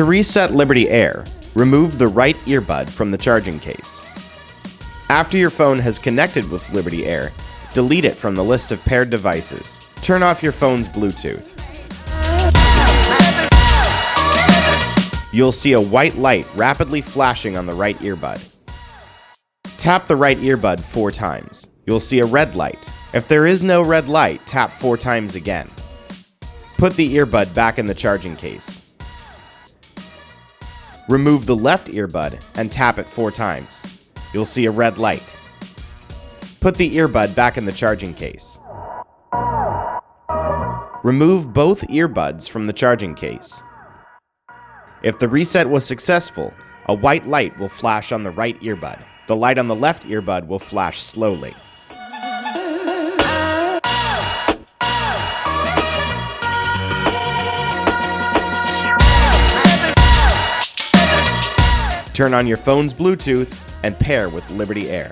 To reset Liberty Air, remove the right earbud from the charging case. After your phone has connected with Liberty Air, delete it from the list of paired devices. Turn off your phone's Bluetooth. You'll see a white light rapidly flashing on the right earbud. Tap the right earbud 4 times. You'll see a red light. If there is no red light, tap 4 times again. Put the earbud back in the charging case. Remove the left earbud and tap it 4 times. You'll see a red light. Put the earbud back in the charging case. Remove both earbuds from the charging case. If the reset was successful, a white light will flash on the right earbud. The light on the left earbud will flash slowly. Turn on your phone's Bluetooth and pair with Liberty Air.